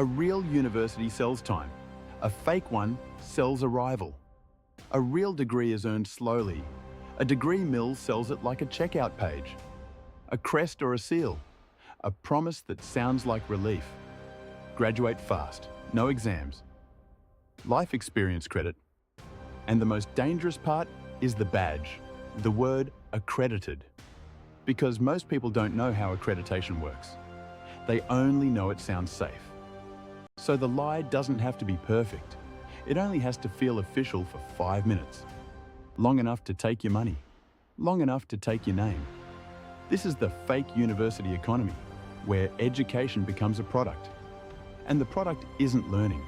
A real university sells time. A fake one sells arrival. A real degree is earned slowly. A degree mill sells it like a checkout page. A crest or a seal. A promise that sounds like relief. Graduate fast, no exams. Life experience credit. And the most dangerous part is the badge, the word accredited. Because most people don't know how accreditation works. They only know it sounds safe. So the lie doesn't have to be perfect. It only has to feel official for 5 minutes. Long enough to take your money. Long enough to take your name. This is the fake university economy, where education becomes a product. And the product isn't learning.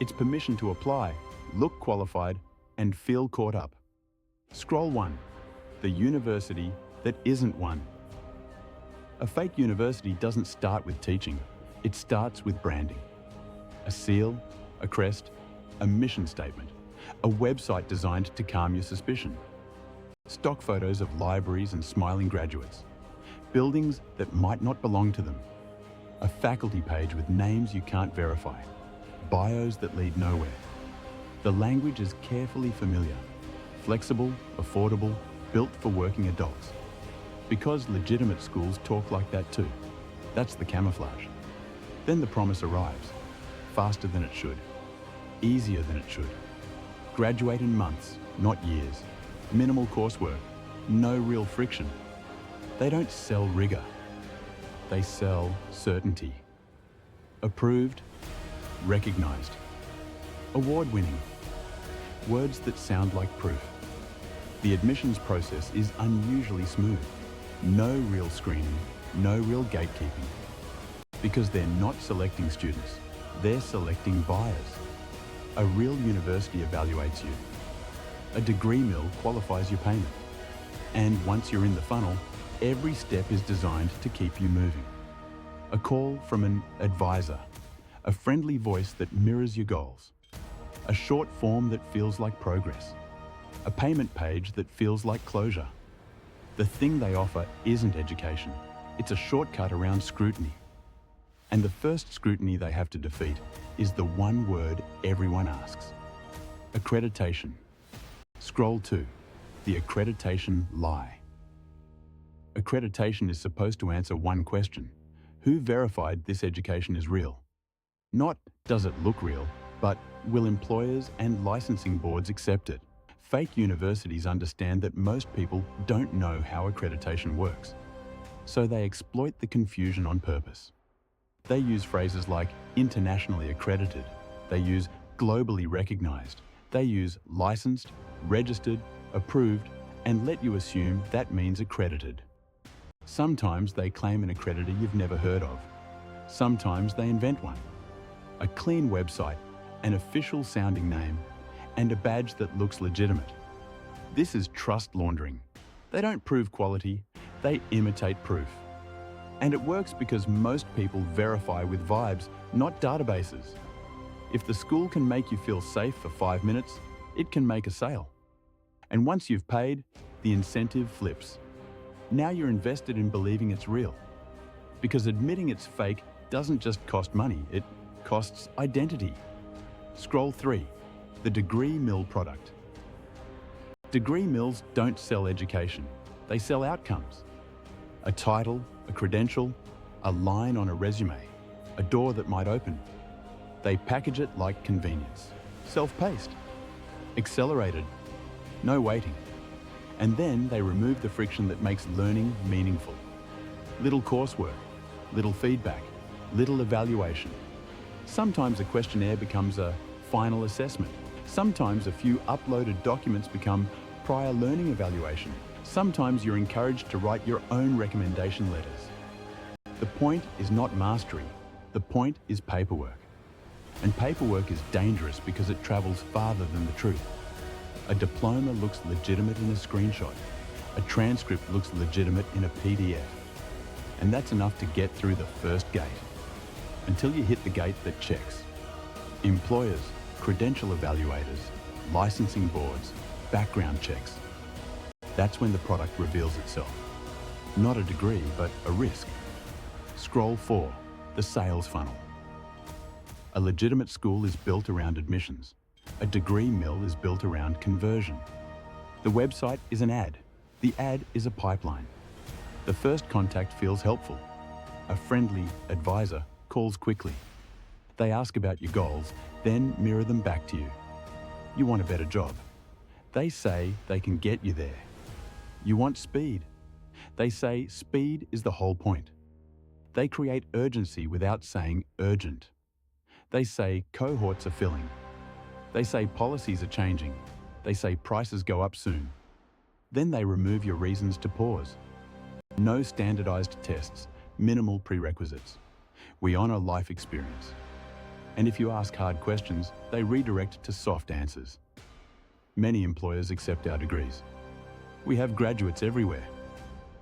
It's permission to apply, look qualified, and feel caught up. Scroll 1. The university that isn't one. A fake university doesn't start with teaching. It starts with branding. A seal, a crest, a mission statement, a website designed to calm your suspicion. Stock photos of libraries and smiling graduates. Buildings that might not belong to them. A faculty page with names you can't verify. Bios that lead nowhere. The language is carefully familiar. Flexible, affordable, built for working adults. Because legitimate schools talk like that too. That's the camouflage. Then the promise arrives. Faster than it should. Easier than it should. Graduate in months, not years. Minimal coursework. No real friction. They don't sell rigor. They sell certainty. Approved. Recognized. Award-winning. Words that sound like proof. The admissions process is unusually smooth. No real screening, no real gatekeeping. Because they're not selecting students, they're selecting buyers. A real university evaluates you. A degree mill qualifies your payment. And once you're in the funnel, every step is designed to keep you moving. A call from an advisor, a friendly voice that mirrors your goals. A short form that feels like progress. A payment page that feels like closure. The thing they offer isn't education. It's a shortcut around scrutiny. And the first scrutiny they have to defeat is the one word everyone asks. Accreditation. Scroll 2. The accreditation lie. Accreditation is supposed to answer one question. Who verified this education is real? Not, does it look real, but will employers and licensing boards accept it? Fake universities understand that most people don't know how accreditation works. So they exploit the confusion on purpose. They use phrases like internationally accredited. They use globally recognized. They use licensed, registered, approved, and let you assume that means accredited. Sometimes they claim an accreditor you've never heard of. Sometimes they invent one. A clean website, an official sounding name, and a badge that looks legitimate. This is trust laundering. They don't prove quality, they imitate proof. And it works because most people verify with vibes, not databases. If the school can make you feel safe for 5 minutes, it can make a sale. And once you've paid, the incentive flips. Now you're invested in believing it's real. Because admitting it's fake doesn't just cost money, it costs identity. Scroll 3. The degree mill product. Degree mills don't sell education, they sell outcomes. A title, a credential, a line on a resume, a door that might open. They package it like convenience. Self-paced, accelerated, no waiting. And then they remove the friction that makes learning meaningful. Little coursework, little feedback, little evaluation. Sometimes a questionnaire becomes a final assessment. Sometimes a few uploaded documents become prior learning evaluation. Sometimes you're encouraged to write your own recommendation letters. The point is not mastery. The point is paperwork. And paperwork is dangerous because it travels farther than the truth. A diploma looks legitimate in a screenshot. A transcript looks legitimate in a PDF. And that's enough to get through the first gate. Until you hit the gate that checks. Employers, credential evaluators, licensing boards, background checks. That's when the product reveals itself. Not a degree, but a risk. Scroll 4, the sales funnel. A legitimate school is built around admissions. A degree mill is built around conversion. The website is an ad. The ad is a pipeline. The first contact feels helpful. A friendly advisor calls quickly. They ask about your goals, then mirror them back to you. You want a better job. They say they can get you there. You want speed. They say speed is the whole point. They create urgency without saying urgent. They say cohorts are filling. They say policies are changing. They say prices go up soon. Then they remove your reasons to pause. No standardized tests, minimal prerequisites. We honor life experience. And if you ask hard questions, they redirect to soft answers. Many employers accept our degrees. We have graduates everywhere.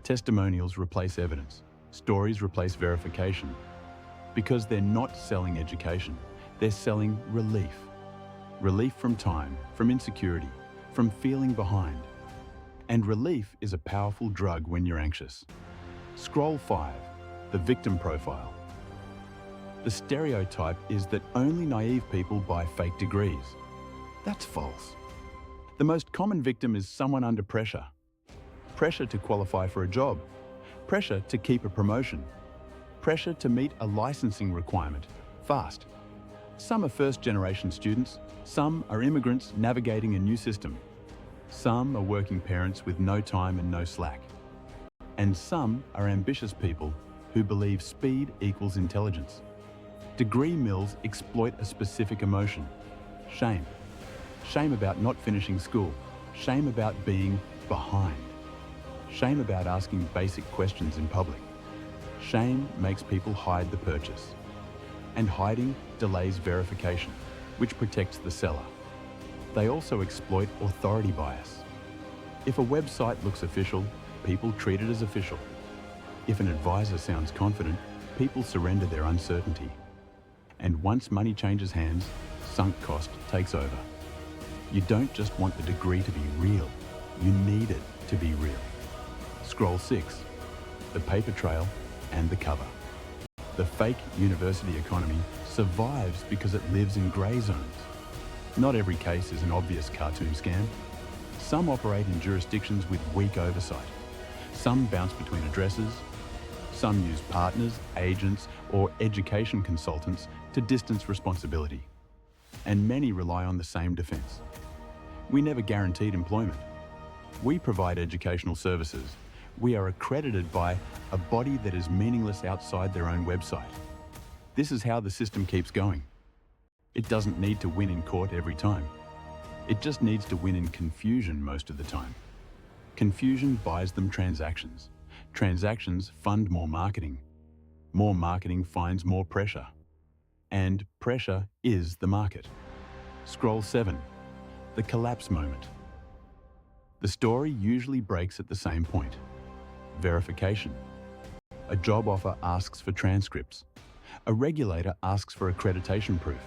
Testimonials replace evidence. Stories replace verification. Because they're not selling education, they're selling relief. Relief from time, from insecurity, from feeling behind. And relief is a powerful drug when you're anxious. Scroll 5, the victim profile. The stereotype is that only naive people buy fake degrees. That's false. The most common victim is someone under pressure. Pressure to qualify for a job. Pressure to keep a promotion. Pressure to meet a licensing requirement, fast. Some are first-generation students. Some are immigrants navigating a new system. Some are working parents with no time and no slack. And some are ambitious people who believe speed equals intelligence. Degree mills exploit a specific emotion: shame. Shame about not finishing school. Shame about being behind. Shame about asking basic questions in public. Shame makes people hide the purchase. And hiding delays verification, which protects the seller. They also exploit authority bias. If a website looks official, people treat it as official. If an advisor sounds confident, people surrender their uncertainty. And once money changes hands, sunk cost takes over. You don't just want the degree to be real, you need it to be real. Scroll 6, the paper trail and the cover. The fake university economy survives because it lives in grey zones. Not every case is an obvious cartoon scam. Some operate in jurisdictions with weak oversight. Some bounce between addresses. Some use partners, agents, or education consultants to distance responsibility. And many rely on the same defence. We never guaranteed employment. We provide educational services. We are accredited by a body that is meaningless outside their own website. This is how the system keeps going. It doesn't need to win in court every time. It just needs to win in confusion most of the time. Confusion buys them transactions. Transactions fund more marketing. More marketing finds more pressure. And pressure is the market. Scroll 7, the collapse moment. The story usually breaks at the same point. Verification. A job offer asks for transcripts. A regulator asks for accreditation proof.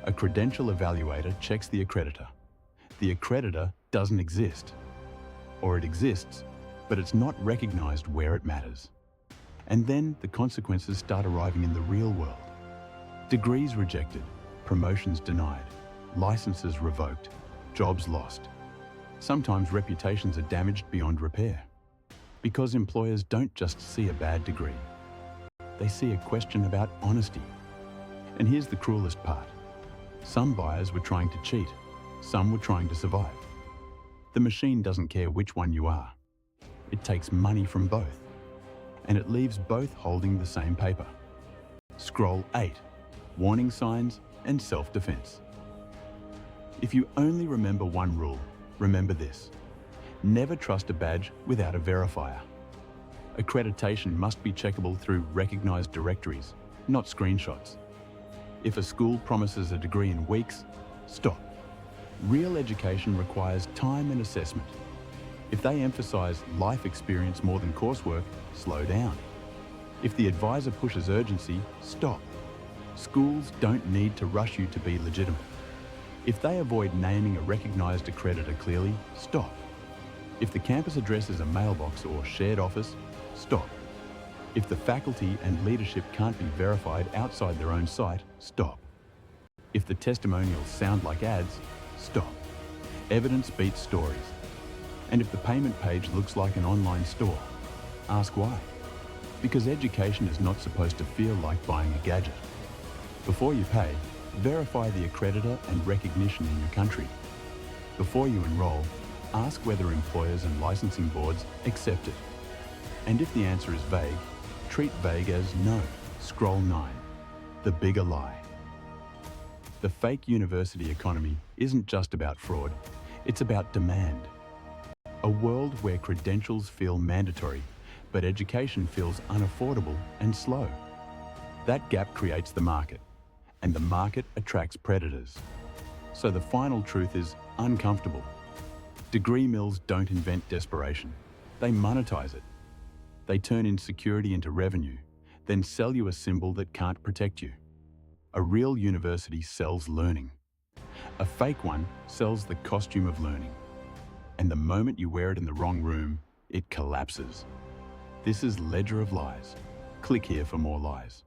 A credential evaluator checks the accreditor. The accreditor doesn't exist. Or it exists, but it's not recognized where it matters. And then the consequences start arriving in the real world. Degrees rejected, promotions denied, licenses revoked, jobs lost. Sometimes reputations are damaged beyond repair. Because employers don't just see a bad degree. They see a question about honesty. And here's the cruelest part. Some buyers were trying to cheat. Some were trying to survive. The machine doesn't care which one you are. It takes money from both. And it leaves both holding the same paper. Scroll 8, warning signs and self-defense. If you only remember one rule, remember this. Never trust a badge without a verifier. Accreditation must be checkable through recognized directories, not screenshots. If a school promises a degree in weeks, stop. Real education requires time and assessment. If they emphasize life experience more than coursework, slow down. If the advisor pushes urgency, stop. Schools don't need to rush you to be legitimate. If they avoid naming a recognized accreditor clearly, stop. If the campus address is a mailbox or shared office, stop. If the faculty and leadership can't be verified outside their own site, stop. If the testimonials sound like ads, stop. Evidence beats stories. And if the payment page looks like an online store, ask why. Because education is not supposed to feel like buying a gadget. Before you pay, verify the accreditor and recognition in your country. Before you enroll, ask whether employers and licensing boards accept it. And if the answer is vague, treat vague as no. Scroll 9. The bigger lie. The fake university economy isn't just about fraud, it's about demand. A world where credentials feel mandatory, but education feels unaffordable and slow. That gap creates the market, and the market attracts predators. So the final truth is uncomfortable. Degree mills don't invent desperation. They monetize it. They turn insecurity into revenue, then sell you a symbol that can't protect you. A real university sells learning. A fake one sells the costume of learning. And the moment you wear it in the wrong room, it collapses. This is Ledger of Lies. Click here for more lies.